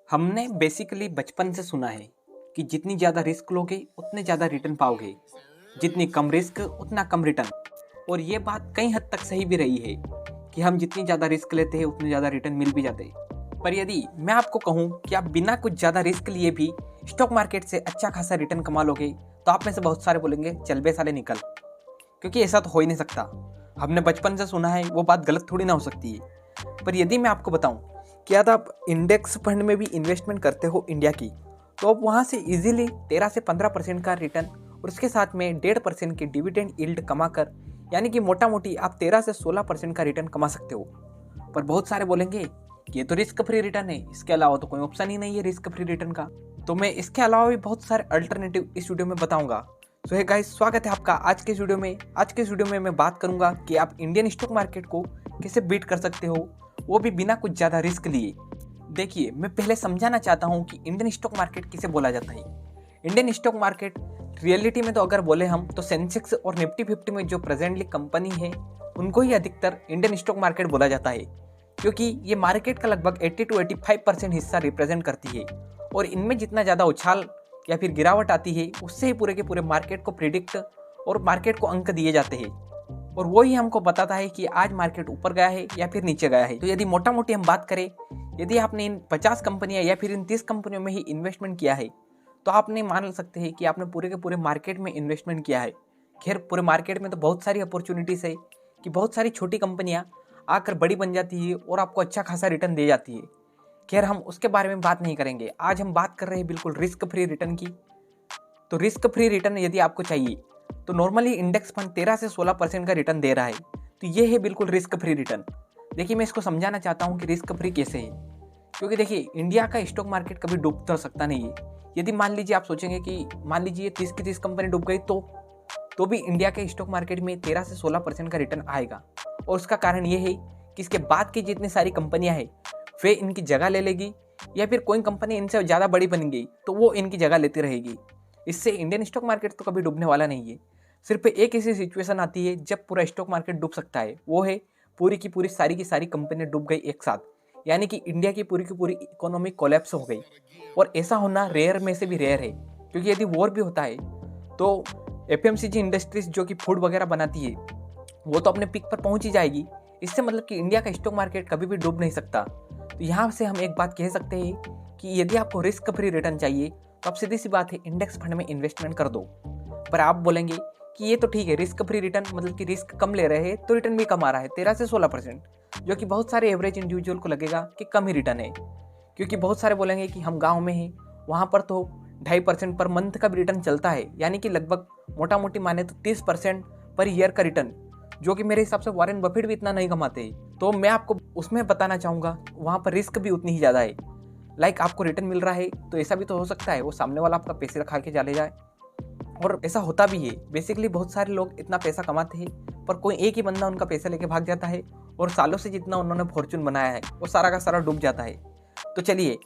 हमने बेसिकली बचपन से सुना है कि जितनी ज़्यादा रिस्क लोगे उतने ज़्यादा रिटर्न पाओगे, जितनी कम रिस्क उतना कम रिटर्न। और ये बात कई हद तक सही भी रही है कि हम जितनी ज़्यादा रिस्क लेते हैं उतने ज़्यादा रिटर्न मिल भी जाते हैं। पर यदि मैं आपको कहूँ कि आप बिना कुछ ज़्यादा रिस्क लिए भी स्टॉक मार्केट से अच्छा खासा रिटर्न कमा लोगे, तो आप में से बहुत सारे बोलेंगे चल बे साले निकल, क्योंकि ऐसा तो हो ही नहीं सकता। हमने बचपन से सुना है, वो बात गलत थोड़ी ना हो सकती है। पर यदि मैं आपको बताऊं कि यदि आप इंडेक्स फंड में भी इन्वेस्टमेंट करते हो इंडिया की, तो आप वहां से इजीली 13 से 15% का रिटर्न और उसके साथ में 1.5% की डिविडेंड यील्ड कमाकर, यानी कि मोटा मोटी आप 13 से 16% का रिटर्न कमा सकते हो। पर बहुत सारे बोलेंगे कि ये तो रिस्क फ्री रिटर्न है, इसके अलावा तो कोई ऑप्शन ही नहीं है रिस्क फ्री रिटर्न का। तो मैं इसके अलावा भी बहुत सारे अल्टरनेटिव इस वीडियो में बताऊंगा। सो हे गाइस, स्वागत है आपका आज के इस वीडियो में। आज के इस वीडियो में मैं बात करूंगा कि आप इंडियन स्टॉक मार्केट को कैसे बीट कर सकते हो, वो भी बिना कुछ ज़्यादा रिस्क लिए। देखिए, मैं पहले समझाना चाहता हूँ कि इंडियन स्टॉक मार्केट किसे बोला जाता है। इंडियन स्टॉक मार्केट रियलिटी में तो अगर बोले हम तो सेंसेक्स और निफ्टी 50 में जो प्रेजेंटली कंपनी है उनको ही अधिकतर इंडियन स्टॉक मार्केट बोला जाता है, क्योंकि ये मार्केट का लगभग 80 to 85% हिस्सा रिप्रेजेंट करती है। और इनमें जितना ज़्यादा उछाल या फिर गिरावट आती है, उससे ही पूरे के पूरे मार्केट को प्रिडिक्ट और मार्केट को अंक दिए जाते हैं, और वो ही हमको बताता है कि आज मार्केट ऊपर गया है या फिर नीचे गया है। तो यदि मोटा मोटी हम बात करें, यदि आपने इन 50 कंपनियां या फिर इन 30 कंपनियों में ही इन्वेस्टमेंट किया है, तो आपने मान सकते हैं कि आपने पूरे के पूरे मार्केट में इन्वेस्टमेंट किया है। खैर, पूरे मार्केट में तो बहुत सारी अपॉर्चुनिटीज़ है कि बहुत सारी छोटी कंपनियां आकर बड़ी बन जाती है और आपको अच्छा खासा रिटर्न दे जाती है। खैर, हम उसके बारे में बात नहीं करेंगे। आज हम बात कर रहे हैं बिल्कुल रिस्क फ्री रिटर्न की। तो रिस्क फ्री रिटर्न यदि आपको चाहिए, तो नॉर्मली इंडेक्स फंड 13 से 16% का रिटर्न दे रहा है, तो ये है बिल्कुल रिस्क फ्री रिटर्न। देखिए, मैं इसको समझाना चाहता हूँ कि रिस्क फ्री कैसे है, क्योंकि देखिए, इंडिया का स्टॉक मार्केट कभी डूब तो सकता नहीं है। यदि मान लीजिए आप सोचेंगे कि मान लीजिए 30 की 30 कंपनी डूब गई, तो भी इंडिया के स्टॉक मार्केट में 13 से 16% का रिटर्न आएगा। और उसका कारण ये है कि इसके बाद की जितनी सारी कंपनियां हैं वे इनकी जगह ले लेगी, या फिर कोई कंपनी इनसे ज़्यादा बड़ी बन गई तो वो इनकी जगह लेती रहेगी। इससे इंडियन स्टॉक मार्केट तो कभी डूबने वाला नहीं है। सिर्फ एक ऐसी सिचुएशन आती है जब पूरा स्टॉक मार्केट डूब सकता है, वो है पूरी की पूरी सारी की सारी कंपनियां डूब गई एक साथ, यानी कि इंडिया की पूरी इकोनॉमी कोलैप्स हो गई। और ऐसा होना रेयर में से भी रेयर है, क्योंकि यदि वॉर भी होता है तो एफएमसीजी इंडस्ट्रीज जो कि फूड वगैरह बनाती है, वो तो अपने पीक पर पहुंच ही जाएगी। इससे मतलब कि इंडिया का स्टॉक मार्केट कभी भी डूब नहीं सकता। तो यहाँ से हम एक बात कह सकते हैं कि यदि आपको रिस्क फ्री रिटर्न चाहिए, तो अब सीधी सी बात है, इंडेक्स फंड में इन्वेस्टमेंट कर दो। पर आप बोलेंगे कि ये तो ठीक है, रिस्क फ्री रिटर्न मतलब कि रिस्क कम ले रहे हैं तो रिटर्न भी कम आ रहा है 13 से 16%, जो कि बहुत सारे एवरेज इंडिविजुअल को लगेगा कि कम ही रिटर्न है। क्योंकि बहुत सारे बोलेंगे कि हम गाँव में हैं, वहाँ पर तो 2.5% पर मंथ का भी रिटर्न चलता है, यानी कि लगभग मोटा मोटी माने तो 30% पर ईयर का रिटर्न, जो कि मेरे हिसाब से वॉरेन बफेट भी इतना नहीं कमाते हैं। तो मैं आपको उसमें बताना चाहूँगा, वहाँ पर रिस्क भी उतनी ही ज़्यादा है। आपको रिटर्न मिल रहा है तो ऐसा भी तो हो सकता है वो सामने वाला आपका पैसे रखा के चले जाए, और ऐसा होता भी है। बेसिकली बहुत सारे लोग इतना पैसा कमाते हैं, पर कोई एक ही बंदा उनका पैसा लेके भाग जाता है, और सालों से जितना उन्होंने फॉर्चून बनाया है वो सारा का सारा डूब जाता है। तो चलिए,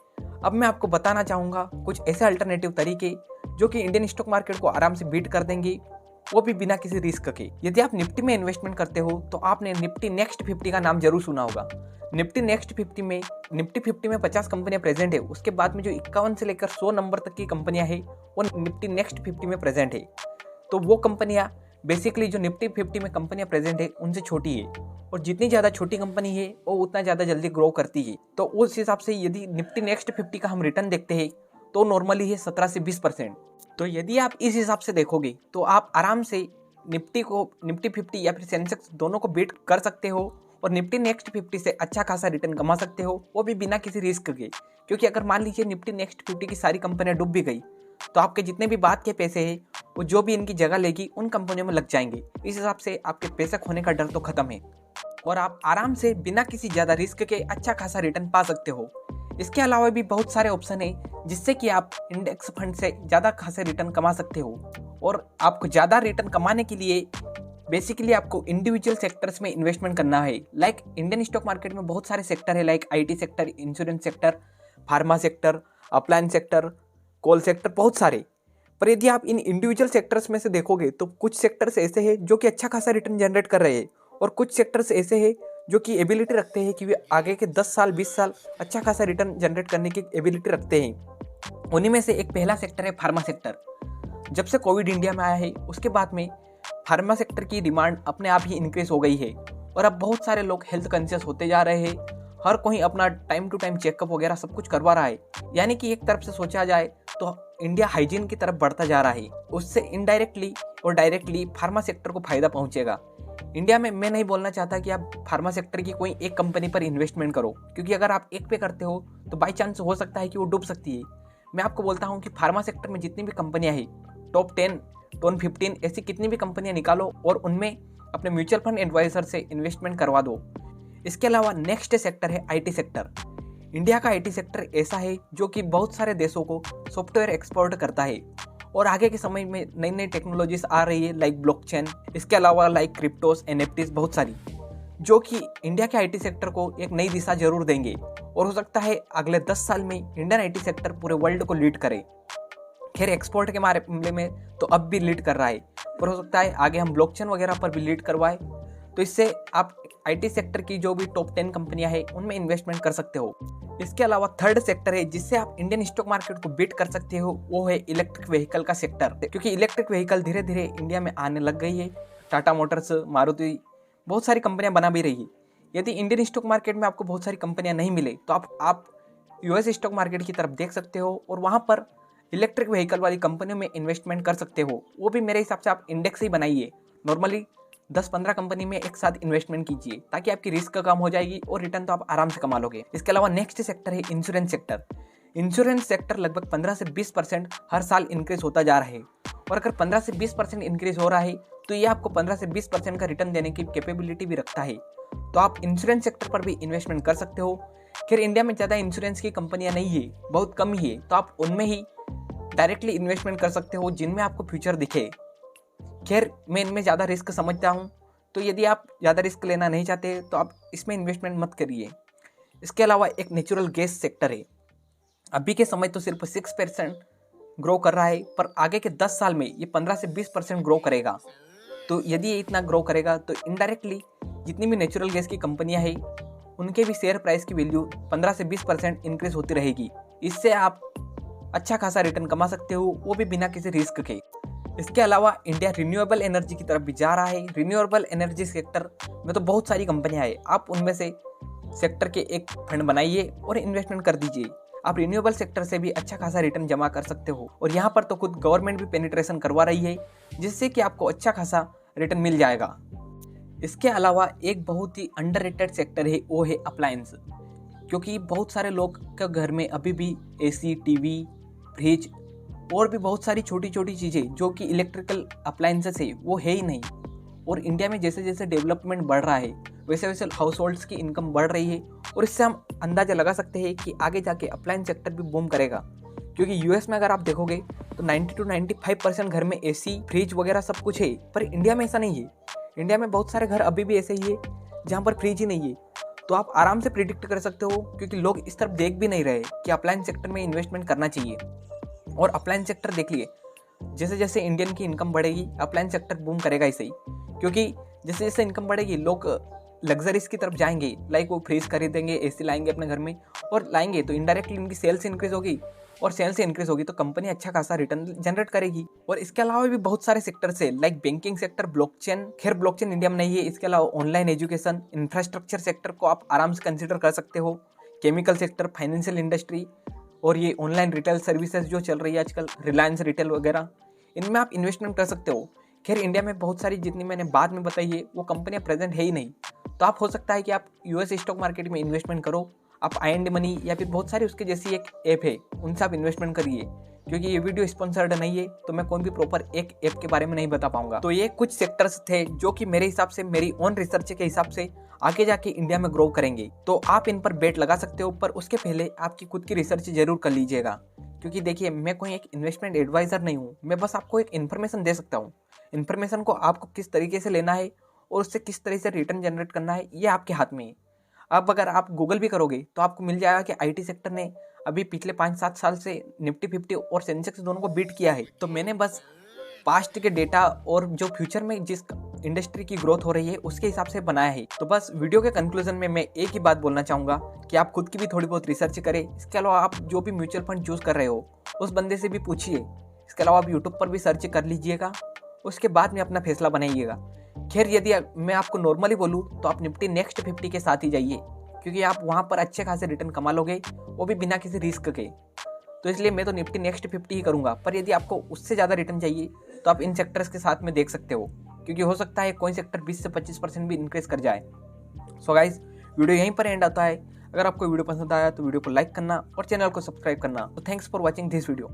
अब मैं आपको बताना चाहूँगा कुछ ऐसे अल्टरनेटिव तरीके जो कि इंडियन स्टॉक मार्केट को आराम से बीट कर देंगे, वो भी बिना किसी रिस्क के। यदि आप निफ्टी में इन्वेस्टमेंट करते हो तो आपने निफ्टी नेक्स्ट 50 का नाम जरूर सुना होगा। निफ्टी नेक्स्ट 50 में, निफ्टी 50 में 50 कंपनियां प्रेजेंट है। उसके बाद में जो 51 से लेकर 100 नंबर तक की कंपनियां हैं वो निफ्टी नेक्स्ट 50 में प्रेजेंट है। तो वो कंपनियां बेसिकली जो निफ्टी 50 में कंपनियां प्रेजेंट है उनसे छोटी है, और जितनी ज़्यादा छोटी कंपनी है वो उतना ज़्यादा जल्दी ग्रो करती है। तो उस हिसाब से यदि निफ्टी नेक्स्ट 50 का हम रिटर्न देखते हैं तो नॉर्मली है 17 से 20%। तो यदि आप इस हिसाब से देखोगे तो आप आराम से निफ्टी 50 या फिर सेंसेक्स दोनों को बीट कर सकते हो, और निफ्टी नेक्स्ट 50 से अच्छा खासा रिटर्न कमा सकते हो, वो भी बिना किसी रिस्क के। क्योंकि अगर मान लीजिए निफ्टी नेक्स्ट 50 की सारी कंपनियां डूब भी गई, तो आपके जितने भी बाद के पैसे हैं वो जो भी इनकी जगह लेगी उन कंपनियों में लग जाएंगे। इस हिसाब से आपके पैसे खोने का डर तो खत्म है, और आप आराम से बिना किसी ज़्यादा रिस्क के अच्छा खासा रिटर्न पा सकते हो। इसके अलावा भी बहुत सारे ऑप्शन है जिससे कि आप इंडेक्स फंड से ज़्यादा खासे रिटर्न कमा सकते हो। और आपको ज़्यादा रिटर्न कमाने के लिए बेसिकली आपको इंडिविजुअल सेक्टर्स में इन्वेस्टमेंट करना है। इंडियन स्टॉक मार्केट में बहुत सारे सेक्टर है, IT sector, insurance sector, pharma sector, appliance sector, coal sector, बहुत सारे। पर यदि आप इन इंडिविजुअल सेक्टर्स में से देखोगे तो कुछ सेक्टर्स ऐसे हैं जो कि अच्छा खासा रिटर्न जनरेट कर रहे हैं, और कुछ सेक्टर्स ऐसे हैं जो कि एबिलिटी रखते हैं कि वे आगे के 10 साल 20 साल अच्छा खासा रिटर्न जनरेट करने की एबिलिटी रखते हैं। उन्हीं में से एक पहला सेक्टर है फार्मा सेक्टर। जब से कोविड इंडिया में आया है उसके बाद में फार्मा सेक्टर की डिमांड अपने आप ही इंक्रीज हो गई है और अब बहुत सारे लोग हेल्थ कॉन्शियस होते जा रहे हैं। हर कोई अपना टाइम टू टाइम चेकअप वगैरह सब कुछ करवा रहा है। यानी कि एक तरफ से सोचा जाए तो इंडिया हाइजीन की तरफ बढ़ता जा रहा है। उससे इनडायरेक्टली और डायरेक्टली फार्मा सेक्टर को फायदा पहुंचेगा। इंडिया में मैं नहीं बोलना चाहता कि आप फार्मा सेक्टर की कोई एक कंपनी पर इन्वेस्टमेंट करो, क्योंकि अगर आप एक पे करते हो तो बाई चांस हो सकता है कि वो डूब सकती है। मैं आपको बोलता हूँ कि फार्मा सेक्टर में जितनी भी कंपनियां हैं, टॉप 10 टॉप 15 ऐसी कितनी भी कंपनियां निकालो और उनमें अपने म्यूचुअल फंड एडवाइजर से इन्वेस्टमेंट करवा दो। इसके अलावा नेक्स्ट सेक्टर है आईटी सेक्टर। इंडिया का आईटी सेक्टर ऐसा है जो कि बहुत सारे देशों को सॉफ्टवेयर एक्सपोर्ट करता है और आगे के समय में नई नई टेक्नोलॉजीज आ रही है लाइक ब्लॉकचेन, इसके अलावा लाइक क्रिप्टोस, एनएफटीज, बहुत सारी, जो कि इंडिया के आईटी सेक्टर को एक नई दिशा जरूर देंगे और हो सकता है अगले 10 साल में इंडियन आईटी सेक्टर पूरे वर्ल्ड को लीड करे। खैर एक्सपोर्ट के मामले में तो अब भी लीड कर रहा है, पर हो सकता है आगे हम ब्लॉकचेन वगैरह पर भी लीड करवाए। तो इससे आप आईटी सेक्टर की जो भी टॉप 10 कंपनियां हैं उनमें इन्वेस्टमेंट कर सकते हो। इसके अलावा थर्ड सेक्टर है जिससे आप इंडियन स्टॉक मार्केट को बीट कर सकते हो, वो है इलेक्ट्रिक व्हीकल का सेक्टर। क्योंकि इलेक्ट्रिक व्हीकल धीरे धीरे इंडिया में आने लग गई है। टाटा मोटर्स, मारुति, बहुत सारी कंपनियां बना भी रही है। यदि इंडियन स्टॉक मार्केट में आपको बहुत सारी कंपनियां नहीं मिले तो आप यूएस स्टॉक मार्केट की तरफ देख सकते हो और वहाँ पर इलेक्ट्रिक व्हीकल वाली कंपनियों में इन्वेस्टमेंट कर सकते हो। वो भी मेरे हिसाब से आप इंडेक्स ही बनाइए, नॉर्मली 10-15 कंपनी में एक साथ इन्वेस्टमेंट कीजिए ताकि आपकी रिस्क कम हो जाएगी और रिटर्न तो आप आराम से कमा लोगे। इसके अलावा नेक्स्ट सेक्टर है इंश्योरेंस सेक्टर। इंश्योरेंस सेक्टर लगभग 15 से 20% हर साल इंक्रीज होता जा रहा है और अगर 15 से 20% इंक्रीज हो रहा है तो ये आपको 15 से 20% का रिटर्न देने की कैपेबिलिटी भी रखता है। तो आप इंश्योरेंस सेक्टर पर भी इन्वेस्टमेंट कर सकते हो। खैर इंडिया में ज़्यादा इंश्योरेंस की कंपनियां नहीं है, बहुत कम ही है, तो आप उनमें ही डायरेक्टली इन्वेस्टमेंट कर सकते हो जिनमें आपको फ्यूचर दिखे। खैर मैं इनमें ज़्यादा रिस्क समझता हूँ, तो यदि आप ज़्यादा रिस्क लेना नहीं चाहते तो आप इसमें इन्वेस्टमेंट मत करिए। इसके अलावा एक नेचुरल गैस सेक्टर है। अभी के समय तो सिर्फ 6% ग्रो कर रहा है, पर आगे के 10 साल में ये 15 से 20% ग्रो करेगा। तो यदि ये इतना ग्रो करेगा तो इनडायरेक्टली जितनी भी नेचुरल गैस की कंपनियां हैं उनके भी शेयर प्राइस की वैल्यू 15 से 20% इंक्रीज होती रहेगी। इससे आप अच्छा खासा रिटर्न कमा सकते हो, वो भी बिना किसी रिस्क के। इसके अलावा इंडिया रिन्यूएबल एनर्जी की तरफ भी जा रहा है। रिन्यूएबल एनर्जी सेक्टर में तो बहुत सारी कंपनियां हैं, आप उनमें से सेक्टर के एक फंड बनाइए और इन्वेस्टमेंट कर दीजिए। आप रिन्यूएबल सेक्टर से भी अच्छा खासा रिटर्न जमा कर सकते हो और यहाँ पर तो खुद गवर्नमेंट भी पेनिट्रेशन करवा रही है जिससे कि आपको अच्छा खासा रिटर्न मिल जाएगा। इसके अलावा एक बहुत ही अंडररेटेड सेक्टर है, वो है अप्लायंस। क्योंकि बहुत सारे लोग के घर में अभी भी एसी, टीवी, फ्रिज और भी बहुत सारी छोटी छोटी चीज़ें जो कि इलेक्ट्रिकल अप्लायंसेस है वो है ही नहीं। और इंडिया में जैसे जैसे डेवलपमेंट बढ़ रहा है वैसे वैसे हाउस होल्ड्स की इनकम बढ़ रही है और इससे हम अंदाज़ा लगा सकते हैं कि आगे जाके अप्लायंस सेक्टर भी बूम करेगा। क्योंकि यूएस में अगर आप देखोगे तो 90 to 95% घर में एसी, फ्रिज वगैरह सब कुछ है, पर इंडिया में ऐसा नहीं है। इंडिया में बहुत सारे घर अभी भी ऐसे ही है जहाँ पर फ्रिज ही नहीं है। तो आप आराम से प्रिडिक्ट कर सकते हो क्योंकि लोग इस तरफ देख भी नहीं रहे कि अप्लायंस सेक्टर में इन्वेस्टमेंट करना चाहिए। और अप्लायंस सेक्टर देख लिए, जैसे जैसे इंडियन की इनकम बढ़ेगी अप्लायंस सेक्टर बूम करेगा ऐसे ही। क्योंकि जैसे जैसे इनकम बढ़ेगी लोग लग्जरीज की तरफ जाएंगे, लाइक वो फ्रिज खरीदेंगे, एसी लाएंगे अपने घर में, और लाएंगे तो इनडायरेक्टली उनकी सेल्स इंक्रीज होगी और सेल्स इंक्रीज होगी तो कंपनी अच्छा खासा रिटर्न जनरेट करेगी। और इसके अलावा भी बहुत सारे सेक्टर्स है लाइक बैंकिंग सेक्टर, ब्लॉकचेन। खैर ब्लॉकचेन इंडिया में नहीं है। इसके अलावा ऑनलाइन एजुकेशन, इंफ्रास्ट्रक्चर सेक्टर को आप आराम से कंसिडर कर सकते हो। केमिकल सेक्टर, फाइनेंशियल इंडस्ट्री और ये ऑनलाइन रिटेल सर्विसेज जो चल रही है आजकल, रिलायंस रिटेल वगैरह, इनमें आप इन्वेस्टमेंट कर सकते हो। खैर इंडिया में बहुत सारी जितनी मैंने बाद में बताई है वो कंपनियां प्रेजेंट है ही नहीं, तो आप हो सकता है कि आप यूएस स्टॉक मार्केट में इन्वेस्टमेंट करो। आप आई मनी या फिर बहुत सारी उसके जैसी एक ऐप है उनसे आप इन्वेस्टमेंट करिए। क्योंकि ये वीडियो स्पॉन्सर्ड नहीं है तो मैं कोई भी प्रॉपर एक ऐप के बारे में नहीं बता पाऊंगा। तो ये कुछ सेक्टर्स थे जो कि मेरे हिसाब से, मेरी ओन रिसर्च के हिसाब से आगे जाके इंडिया में ग्रो करेंगे। तो आप इन पर बेट लगा सकते हो, पर उसके पहले आपकी खुद की रिसर्च जरूर कर लीजिएगा। क्योंकि देखिए मैं कोई एक इन्वेस्टमेंट एडवाइजर नहीं हूँ, मैं बस आपको एक इन्फॉर्मेशन दे सकता हूँ। इन्फॉर्मेशन को आपको किस तरीके से लेना है और उससे किस तरह से रिटर्न जनरेट करना है ये आपके हाथ में है। अब अगर आप गूगल भी करोगे तो आपको मिल जाएगा कि आईटी सेक्टर ने अभी पिछले 5-7 साल से निफ्टी 50 और सेंसेक्स दोनों को बीट किया है। तो मैंने बस पास्ट के डेटा और जो फ्यूचर में जिस इंडस्ट्री की ग्रोथ हो रही है उसके हिसाब से बनाया है। तो बस वीडियो के कंक्लूजन में मैं एक ही बात बोलना चाहूँगा कि आप खुद की भी थोड़ी बहुत रिसर्च करें। इसके अलावा आप जो भी म्यूचुअल फंड चूज़ कर रहे हो उस बंदे से भी पूछिए। इसके अलावा आप यूट्यूब पर भी सर्च कर लीजिएगा, उसके बाद में अपना फैसला बनाइएगा। खैर यदि मैं आपको नॉर्मली बोलूँ तो आप निफ्टी नेक्स्ट 50 के साथ ही जाइए, क्योंकि आप वहाँ पर अच्छे खासे रिटर्न कमा लोगे, वो भी बिना किसी रिस्क के। तो इसलिए मैं तो निफ्टी नेक्स्ट 50 ही करूँगा। पर यदि आपको उससे ज़्यादा रिटर्न चाहिए तो आप इन सेक्टर्स के साथ में देख सकते हो, क्योंकि हो सकता है कोई सेक्टर 20 से 25% भी इंक्रीज कर जाए। सो गाइस, वीडियो यहीं पर एंड आता है। अगर आपको वीडियो पसंद आया तो वीडियो को लाइक करना और चैनल को सब्सक्राइब करना। तो thanks for watching this video.